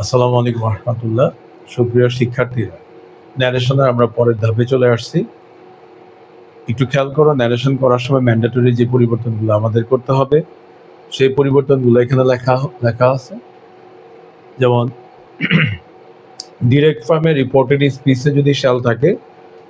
আসসালামু আলাইকুম রহমতুল্লাহ। সুপ্রিয় শিক্ষার্থীরা, ন্যারেশনে আমরা পরের ধাপে চলে আসছি। একটু খেয়াল করো, ন্যারেশন করার সময় ম্যান্ডেটরি যে পরিবর্তনগুলো আমাদের করতে হবে সেই পরিবর্তনগুলো এখানে লেখা আছে। যেমন ডিরেক্ট ফর্মে রিপোর্টেড স্পিচে যদি শ্যাল থাকে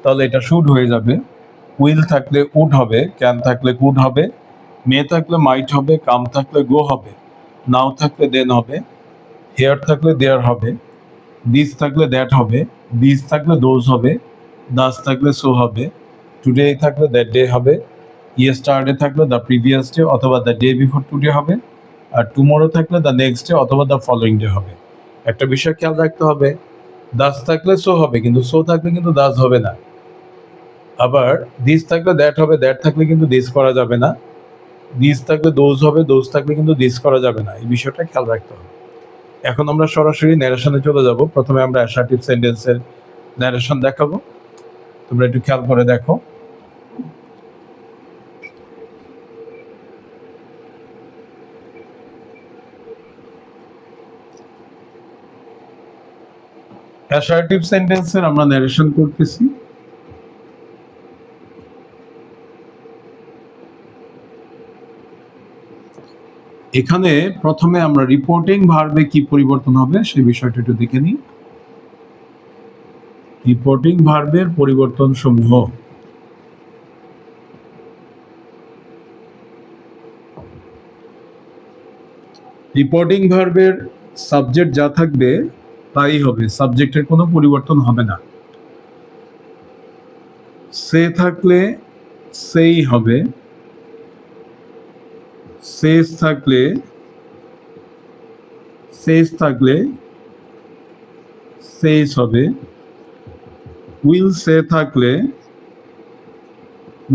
তাহলে এটা শুড হয়ে যাবে, উইল থাকলে উড হবে, ক্যান থাকলে কুড হবে, মে থাকলে মাইট হবে, কাম থাকলে গো হবে, নাও থাকলে দেন হবে, হেয়ার থাকলে দেয়ার হবে, দিস থাকলে দ্যাট হবে, দিস থাকলে দোজ হবে, দাস থাকলে সো হবে, টুডে থাকলে দ্যাট ডে হবে, ইয়েস্টারডে থাকলে দ্য প্রিভিয়াস ডে অথবা দ্য ডে বিফোর টুডে হবে, আর টুমোরো থাকলে দ্য নেক্সট ডে অথবা দ্য ফলোয়িং ডে হবে। একটা বিষয় খেয়াল রাখতে হবে, দাস থাকলে সো হবে, কিন্তু সো থাকলে কিন্তু দাস হবে না। আবার দিস থাকলে দ্যাট হবে, দ্যাট থাকলে কিন্তু দিস করা যাবে না। দিস থাকলে দোজ হবে, দোজ থাকলে কিন্তু দিস করা যাবে না। এই বিষয়টা খেয়াল রাখতে হবে। এখন আমরা সরাসরি ন্যারেশনে চলে যাব। প্রথমে আমরা অ্যাসার্টিভ সেন্টেন্সের ন্যারেশন দেখাবো, তোমরা একটু খেয়াল করে দেখো। অ্যাসার্টিভ সেন্টেন্সের আমরা ন্যারেশন করতেছি। এখানে প্রথমে আমরা রিপোর্টিং ভার্বে কি পরিবর্তন হবে সেই বিষয়টা একটু দেখে নিই। রিপোর্টিং ভার্বের পরিবর্তন সমূহ। রিপোর্টিং ভার্বের সাবজেক্ট যা থাকবে তাই হবে, সাবজেক্টের কোনো পরিবর্তন হবে না। সে থাকলে সেই হবে, শেষ থাকলে শেষ হবে, উইল সে থাকলে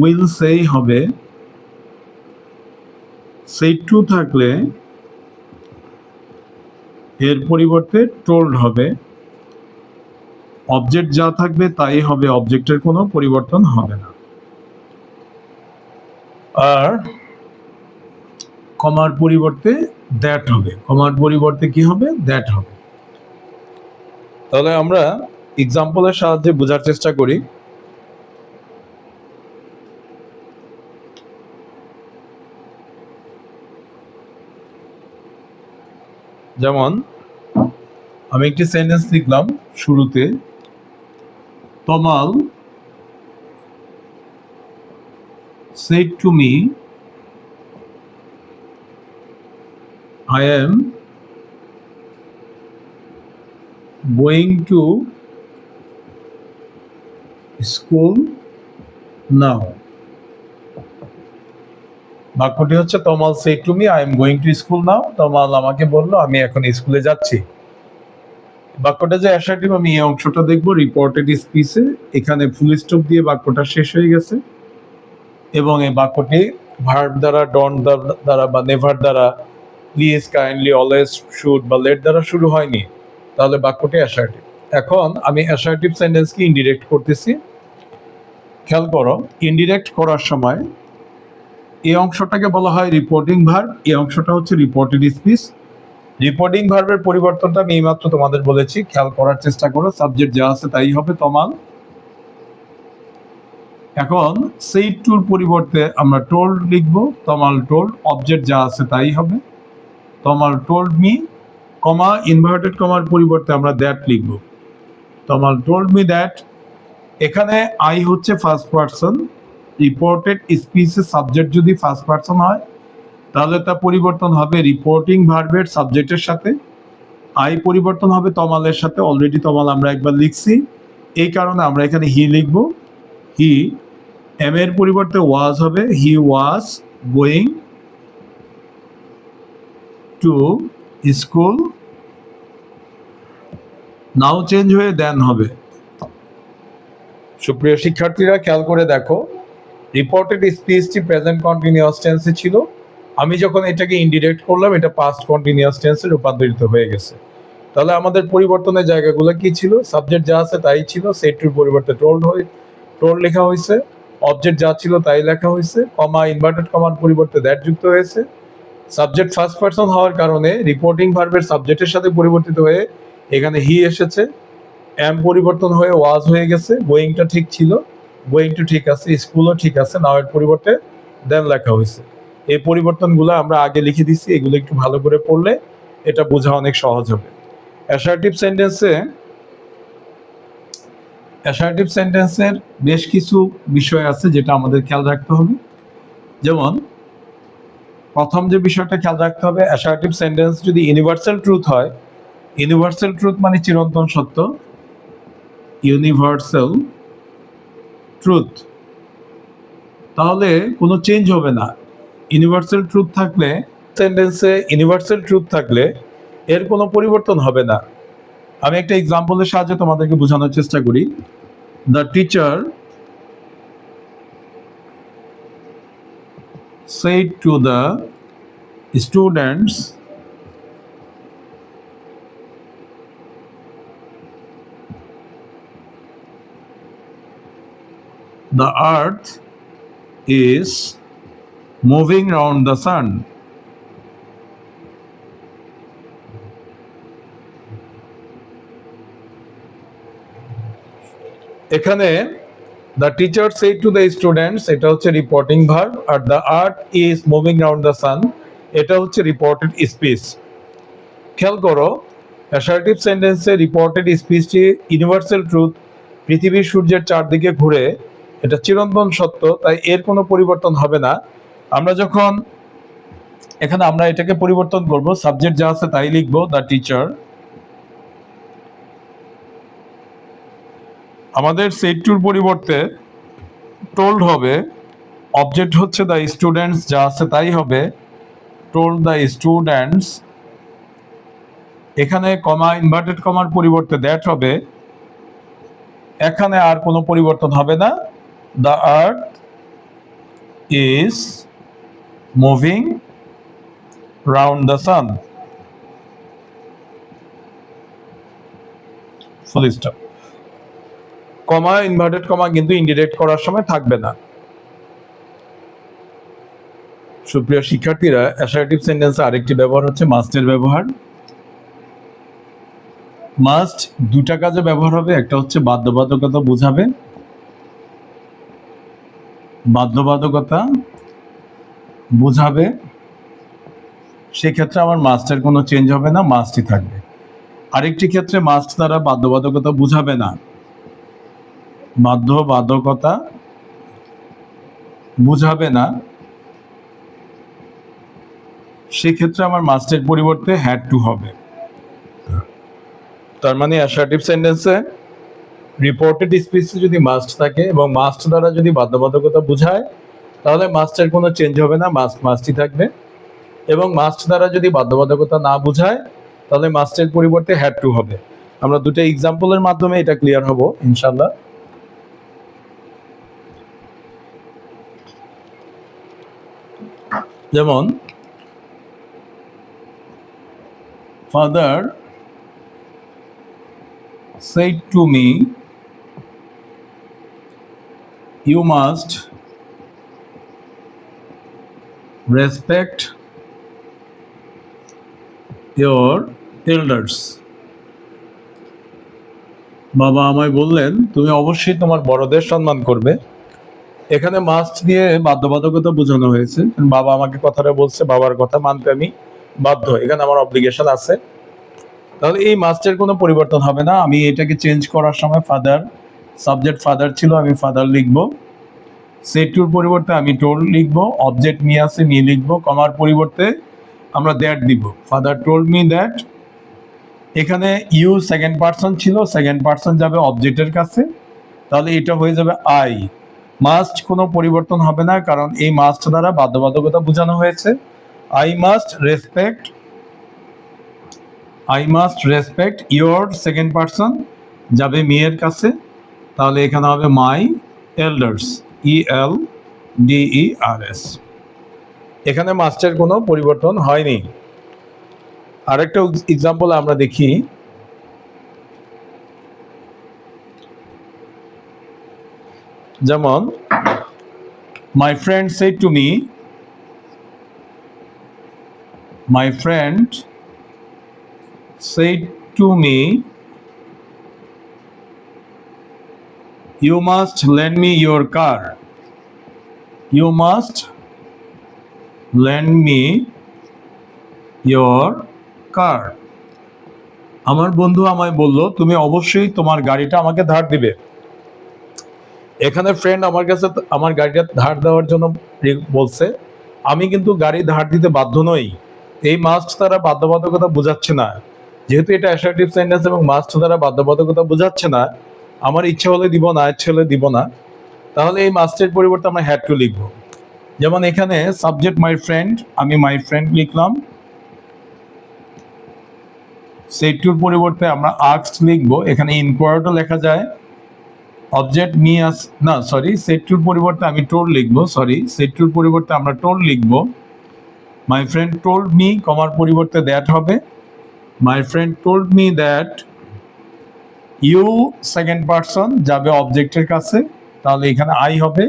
উইল সেই হবে, সেই টু থাকলে এর পরিবর্তে টোল্ড হবে। অবজেক্ট যা থাকবে তাই হবে, অবজেক্টের কোনো পরিবর্তন হবে না। আর কমার পরিবর্তে দ্যাট হবে, কমার পরিবর্তে কি হবে? দ্যাট হবে। তাহলে আমরা এক্সাম্পলের সাহায্যে বোঝার চেষ্টা করি। যেমন আমি একটি সেন্টেন্স লিখলাম শুরুতে, তমাল said to me, I am going to school now. বাক্যটি হচ্ছে তমাল said to me, I am going to school now. তমাল আমাকে বলল আমি এখন স্কুলে যাচ্ছি। বাক্যটা যে অ্যাসার্টিভ, আমি এই অংশটা দেখবো রিপোর্টেড স্পিচে। এখানে ফুল স্টপ দিয়ে বাক্যটা শেষ হয়ে গেছে এবং এই বাক্যটি ভার্ব দ্বারা, ডন দ্বারা বা নেভার দ্বারা, প্লিজ, কাইন্ডলি, অলওয়েজ, শুড বা লেট দ্বারা শুরু হয়নি, তাহলে বাক্যটি অ্যাসার্টিভ। এখন আমি অ্যাসার্টিভ সেন্টেন্সকে ইনডিরেক্ট করতেছি। খেয়াল করো, ইনডিরেক্ট করার সময় এই অংশটাকে বলা হয় রিপোর্টিং ভার্ব, এই অংশটা হচ্ছে রিপোর্টেড স্পিচ। রিপোর্টিং ভার্বের পরিবর্তনটা আমি এইমাত্র তোমাদের বলেছি, খেয়াল করার চেষ্টা করো। সাবজেক্ট যা আছে তাই হবে, তমাল। এখন সেই টুর পরিবর্তে আমরা টোল্ড লিখবো, তমাল টোল্ড। অবজেক্ট যা আছে তাই হবে, তমাল টোল্ড মি, কমা, ইনভার্টেড কমার পরিবর্তে আমরা দ্যাট লিখবো, তমাল টোল্ড মি দ্যাট। এখানে আই হচ্ছে ফার্স্ট পারসন। রিপোর্টেড স্পিচের সাবজেক্ট যদি ফার্স্ট পারসন হয় তাহলে তা পরিবর্তন হবে রিপোর্টিং ভার্বের সাবজেক্টের সাথে। আই পরিবর্তন হবে তমালের সাথে। অলরেডি তমাল আমরা একবার লিখছি, এই কারণে আমরা এখানে হি লিখবো। হি, এম এর পরিবর্তে ওয়াজ হবে, he was going to school now change হয়ে দেন হবে। সুপ্রিয় শিক্ষার্থীরা, খেয়াল করে দেখো, রিপোর্টেড স্পিচটি প্রেজেন্ট কন্টিনিউয়াস টেন্সে ছিল। আমি যখন এটাকে ইনডিরেক্ট করলাম এটা পাস্ট কন্টিনিউয়াস টেন্সে রূপান্তরিত হয়ে গেছে। তাহলে আমাদের পরিবর্তনের জায়গাগুলো কি ছিল? সাবজেক্ট যা আছে তাই ছিল, সেটুর পরিবর্তে টোল্ড লেখা হয়েছে। অবজেক্ট যা ছিল তাই লেখা হয়েছে, কমা, ইনভার্টেড কমার পরিবর্তে দ্যাট যুক্ত হয়েছে। সাবজেক্ট ফার্স্ট পারসন হওয়ার কারণে রিপোর্টিং ভার্বের সাবজেক্টের সাথে পরিবর্তিত হয়ে এখানে হি এসেছে, এম পরিবর্তন হয়ে ওয়াজ হয়ে গেছে, গোয়িংটা ঠিক ছিল, গোয়িং টু ঠিক আছে, স্কুলও ঠিক আছে, নাও এর পরিবর্তে দেন লেখা হয়েছে। এই পরিবর্তনগুলো আমরা আগে লিখে দিচ্ছি, এগুলো একটু ভালো করে পড়লে এটা বোঝা অনেক সহজ হবে। অ্যাসার্টিভ সেন্টেন্সের বেশ কিছু বিষয় আছে যেটা আমাদের খেয়াল রাখতে হবে। যেমন প্রথম যে বিষয়টা খেয়াল রাখতে হবে, অ্যাসার্টিভ সেন্টেন্স যদি ইউনিভার্সাল ট্রুথ হয়, ইউনিভার্সাল ট্রুথ মানে চিরন্তন সত্য, ইউনিভার্সাল ট্রুথ, তাহলে কোনো চেঞ্জ হবে না। ইউনিভার্সাল ট্রুথ থাকলে, সেন্টেন্সে ইউনিভার্সাল ট্রুথ থাকলে এর কোনো পরিবর্তন হবে না। আমি একটা এক্সাম্পলের সাহায্যে তোমাদেরকে বোঝানোর চেষ্টা করি। The teacher said to the students, the earth is moving round the sun. এখানে the teacher said to the students এটা হচ্ছে reporting verb, are the earth is moving round the sun এটা হচ্ছে রিপোর্টেড স্পিচ। খেয়াল করো, assertive সেন্টেন্সে reported স্পিচটি universal truth, পৃথিবীর সূর্যের চারদিকে ঘুরে, এটা চিরন্তন সত্য, তাই এর কোনো পরিবর্তন হবে না। আমরা যখন এখানে আমরা এটাকে পরিবর্তন করব, সাবজেক্ট যা আছে তাই লিখবো, দ্য টিচার। আমাদের সেড টুর পরিবর্তে টোল্ড হবে, অবজেক্ট হচ্ছে দ্য স্টুডেন্টস, যা আছে তাই হবে, টোল্ড দ্য স্টুডেন্টস। এখানে কমা, ইনভার্টেড কমার পরিবর্তে দ্যাট হবে, এখানে আর কোনো পরিবর্তন হবে না, the earth is moving round the sun, full stop. Comma, inverted comma কিন্তু ইনডিরেক্ট করার সময় থাকবে না। সুপ্রিয় শিক্ষার্থীরা, অ্যাসার্টিভ সেন্টেন্সে আরেকটি ব্যবহার হচ্ছে মাস্টের ব্যবহার। মাস্ট দুটা কাজে ব্যবহার হবে, একটা হচ্ছে বাধ্যবাধকতা বোঝাবে, বাধ্যবাধকতা বোঝাবে, সেক্ষেত্রে আমার মাস্টের কোনো চেঞ্জ হবে না, মাস্টই থাকবে। আরেকটি ক্ষেত্রে মাস্ট দ্বারা বাধ্যবাধকতা বোঝাবে না, বাধ্যবাধকতা বুঝাবে না, সেক্ষেত্রে আমার মাস্টের পরিবর্তে হ্যাড টু হবে। তার মানে অ্যাসার্টিভ সেন্টেন্সে রিপোর্টেড স্পিচে যদি মাস্ট থাকে এবং মাস্ট দ্বারা যদি বাধ্যবাধকতা বোঝায়, তাহলে মাস্টের কোনো চেঞ্জ হবে না, মাস্ট মাস্টই থাকবে। এবং মাস্ট দ্বারা যদি বাধ্যবাধকতা না বোঝায়, তাহলে মাস্টের পরিবর্তে হ্যাড টু হবে। আমরা দুটো এক্সাম্পলের মাধ্যমে এটা ক্লিয়ার হব ইনশাল্লাহ। যেমন father said to me, you must respect your elders. বাবা আমায় বললেন তুমি অবশ্যই তোমার বড়দের সম্মান করবে। এখানে মাস্ট দিয়ে বাধ্যবাধকতা বোঝানো হয়েছে, বাবা আমাকে কথাটা বলছে, বাবার কথা মানতে আমি বাধ্য, এখানে আমার অব্লিগেশন আছে। তাহলে এই মাস্টের কোনো পরিবর্তন হবে না। আমি এটাকে চেঞ্জ করার সময় ফাদার, সাবজেক্ট ফাদার ছিল, আমি ফাদার লিখবো, সেড টুর পরিবর্তে আমি টোল্ড লিখবো, অবজেক্ট মি আছে মি লিখবো, কমার পরিবর্তে আমরা দ্যাট দিব, ফাদার টোল্ড মি দ্যাট। এখানে ইউ সেকেন্ড পারসন ছিল, সেকেন্ড পারসন যাবে অবজেক্টের কাছে, তাহলে এটা হয়ে যাবে আই। মাস্ট কোনো পরিবর্তন হবে না, কারণ এই মাস্ট দ্বারা বাধ্যবাধকতা বোঝানো হয়েছে। I must respect your second person যাবে মি এর কাছে, তাহলে এখানে হবে মাই এল্ডার্স, ELDERS। এখানে মাস্টের কোনো পরিবর্তন হয়নি। আরেকটা এক্সাম্পল আমরা দেখি। যেমন my friend said to me, my friend said to me, you must lend me your car. You must lend me your car. আমার বন্ধু আমায় বলল তুমি অবশ্যই তোমার গাড়িটা আমাকে ধার দিবে। এখানে ফ্রেন্ড আমার কাছে আমার গাড়িটা ধার দেওয়ার জন্য বলছে, আমি কিন্তু গাড়ি ধার দিতে বাধ্য নই। এই মাস্ট দ্বারা বাধ্যবাধকতা বোঝাচ্ছে না। যেহেতু এটা অ্যাসার্টিভ সেন্টেন্স এবং মাস্ট দ্বারা বাধ্যবাধকতা বোঝাচ্ছে না, আমার ইচ্ছা হলে দিব না, ইচ্ছা হলে দিব না, তাহলে এই মাস্টের পরিবর্তে আমরা হ্যাড টু লিখব। যেমন এখানে সাবজেক্ট মাই ফ্রেন্ড, আমি মাই ফ্রেন্ড লিখলাম। সেড টুর পরিবর্তে আমরা আস্কড লিখব। এখানে ইনকোয়ার্ডও লেখা যায়। অবজেক্ট মি আস না সরি সেড টুর পরিবর্তে আমি টোল্ড লিখব। সেড টুর পরিবর্তে আমরা টোল্ড লিখব। মাই ফ্রেন্ড টোল্ড মি, কমার পরিবর্তে দ্যাট হবে। My friend told me that you second person যাবে অবজেক্টের কাছে, তাহলে এখানে আই হবে।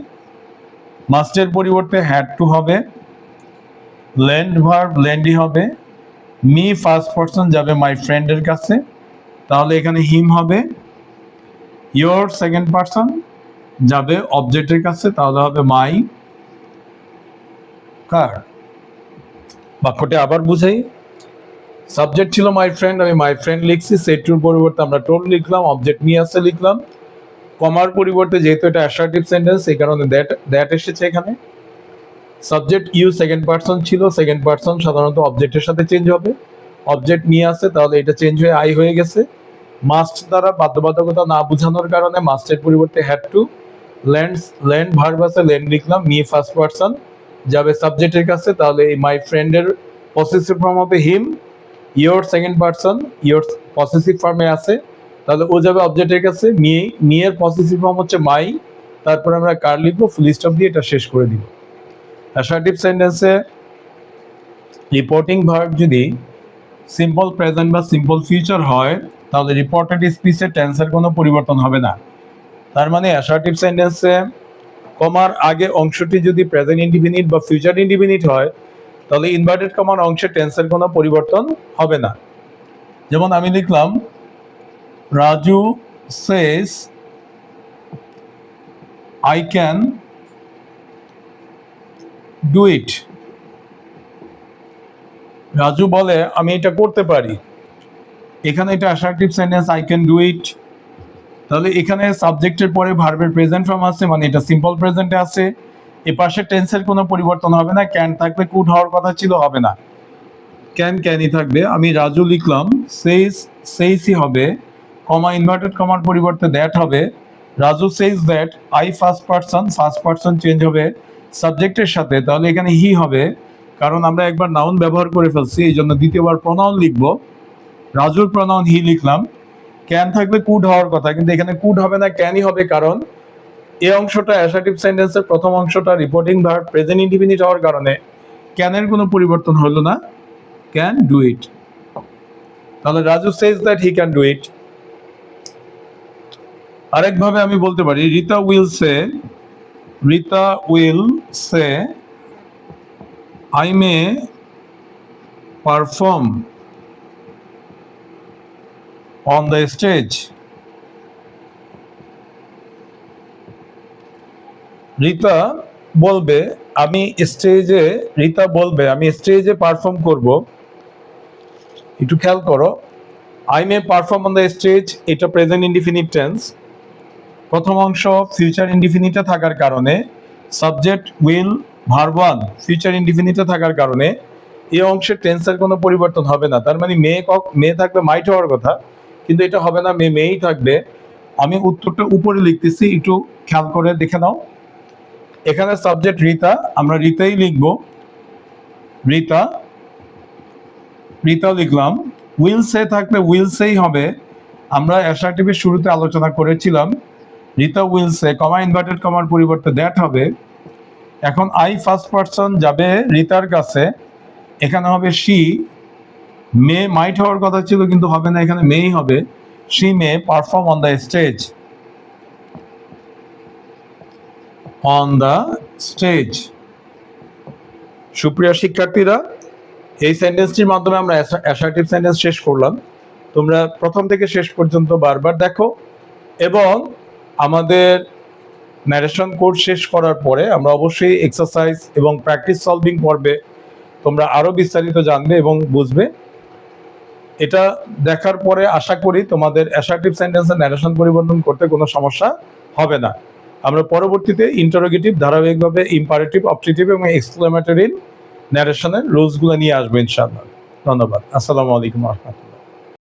মাস্টের পরিবর্তে হ্যাড টু হবে। লেন্ড ভার্ব লেন্ডই হবে। মি ফার্স্ট পারসন যাবে মাই ফ্রেন্ডের কাছে, তাহলে এখানে হিম হবে। ইয়োর সেকেন্ড পারসন যাবে অবজেক্টের কাছে, তাহলে হবে মাই কার। বাক্যটি আবার বুঝাই। সাবজেক্ট ছিল মাই ফ্রেন্ড, আমি মাই ফ্রেন্ড লিখছি। সেড টুর পরিবর্তে আমরা টোল্ড লিখলাম। অবজেক্ট মি আছে লিখলাম। কমার পরিবর্তে যেহেতু এটা অ্যাসার্টিভ সেন্টেন্স, এই কারণে দ্যাট এসেছে এখানে। সাবজেক্ট ইউ সেকেন্ড পারসন ছিল, সেকেন্ড পারসন সাধারণত অবজেক্টের সাথে চেঞ্জ হবে। অবজেক্ট মি আছে, তাহলে এটা চেঞ্জ হয়ে আই হয়ে গেছে। মাস্ট দ্বারা বাধ্যবাধকতা না বোঝানোর কারণে মাস্টের পরিবর্তে হ্যাড টু। ল্যান্ড ভার্ব আছে, ল্যান্ড লিখলাম। মি ফার্স্ট পারসন যাবে সাবজেক্টের কাছে, তাহলে এই মাই ফ্রেন্ডের পসেসিভ ফর্ম হবে him. Your second person, your possessive ফর্মে আছে, তাহলে ও যাবে অবজেক্টের কাছে। মি এর পসেসিভ ফর্ম হচ্ছে মাই, তারপর আমরা কার লিখবো, ফুল স্টপ দিয়ে এটা শেষ করে দিব। অ্যাসার্টিভ সেন্টেন্সে রিপোর্টিং ভার্ব যদি সিম্পল প্রেজেন্ট বা সিম্পল ফিউচার হয়, তাহলে রিপোর্টেড স্পিচের টেন্সের কোনো পরিবর্তন হবে না। তার মানে অ্যাসার্টিভ সেন্টেন্সে কমার আগে অংশটি যদি প্রেজেন্ট ইনডিফিনিট বা ফিউচার ইনডিফিনিট হয়, তাহলে ইনভার্টেড কমার অংশে টেন্সের কোনো পরিবর্তন হবে না। যেমন আমি লিখলাম Raju says I can do ইট। রাজু বলে আমি এটা করতে পারি। এখানে এটা assertive sentence, I can do it. তাহলে এখানে সাবজেক্টের পরে ভার্বের প্রেজেন্ট ফর্ম আছে, মানে এটা সিম্পল প্রেজেন্টে আছে। এ পাশে টেন্সের কোনো পরিবর্তন হবে না। ক্যান থাকলে কুড হওয়ার কথা ছিল, হবে না, ক্যানই থাকবে। আমি রাজু লিখলাম, সেইসই হবে। কমা ইনভার্টেড কমার পরিবর্তে দ্যাট হবে। Raju সেইজ that I first person change হবে সাবজেক্টের সাথে, তাহলে এখানে হি হবে, কারণ আমরা একবার নাউন ব্যবহার করে ফেলছি, এই জন্য দ্বিতীয়বার প্রনাউন লিখব। রাজুর প্রনাউন হি লিখলাম। ক্যান থাকলে কুড হওয়ার কথা, কিন্তু এখানে কুড হবে না, ক্যানই হবে, কারণ এই অংশটা অ্যাসার্টিভ সেন্টেন্সের প্রথম অংশটা রিপোর্টিং ভার্ব প্রেজেন্ট ইনডিফিনিট হওয়ার কারণে ক্যানের কোনো পরিবর্তন হলো না, ক্যান ডু ইট। তাহলে Raju says that he can do it. আরেকভাবে আমি বলতে পারি Rita will say I may perform on the stage. Rita বলবে আমি স্টেজে পারফর্ম করব। একটু খেয়াল করো, I may perform on the stage, এটা প্রেজেন্ট ইনডিফিনিট টেন্স। প্রথম অংশ ফিউচার ইনডিফিনিটে থাকার কারণে, subject will verb one future ইনডিফিনিটে থাকার কারণে এই অংশের টেন্সের কোনো পরিবর্তন হবে না। তার মানে মে থাকবে মাইট হওয়ার কথা, কিন্তু এটা হবে না, মেই থাকবে। আমি উত্তরটা উপরে লিখতেছি, একটু খেয়াল করে দেখে নাও। এখানে সাবজেক্ট রিতা, আমরা রিতাই লিখব। রিতা লিখলাম। উইল সে থাকলে উইল সেই হবে। আমরা অ্যাসার্টিভের শুরুতে আলোচনা করেছিলাম Rita will say, comma inverted কমার পরিবর্তে দ্যাট হবে। এখন আই ফার্স্ট পারসন যাবে রিতার কাছে, এখানে হবে শি। মে মাইট হওয়ার কথা ছিল, কিন্তু হবে না, এখানে মেই হবে। She may perform on the stage. সুপ্রিয় শিক্ষার্থীরা, এই সেন্টেন্সটির মাধ্যমে আমরা অ্যাসার্টিভ সেন্টেন্স শেষ করলাম। তোমরা প্রথম থেকে শেষ পর্যন্ত বারবার দেখো এবং আমাদের ন্যারেশন কোর্স শেষ করার পরে আমরা অবশ্যই এক্সারসাইজ এবং প্র্যাকটিস সলভিং পর্বে তোমরা আরো বিস্তারিত জানবে এবং বুঝবে। এটা দেখার পরে আশা করি তোমাদের অ্যাসার্টিভ সেন্টেন্সের ন্যারেশন পরিবর্তন করতে কোনো সমস্যা হবে না। আমরা পরবর্তীতে ইন্টারোগেটিভ ধারাবাহিকভাবে ইম্পারেটিভ, অবজেক্টিভ এবং এক্সক্লেমেটরি ন্যারেশনের রুলসগুলো নিয়ে আসবো ইনশাআল্লাহ। ধন্যবাদ। আসসালামু আলাইকুম ওয়া রাহমাতুল্লাহ।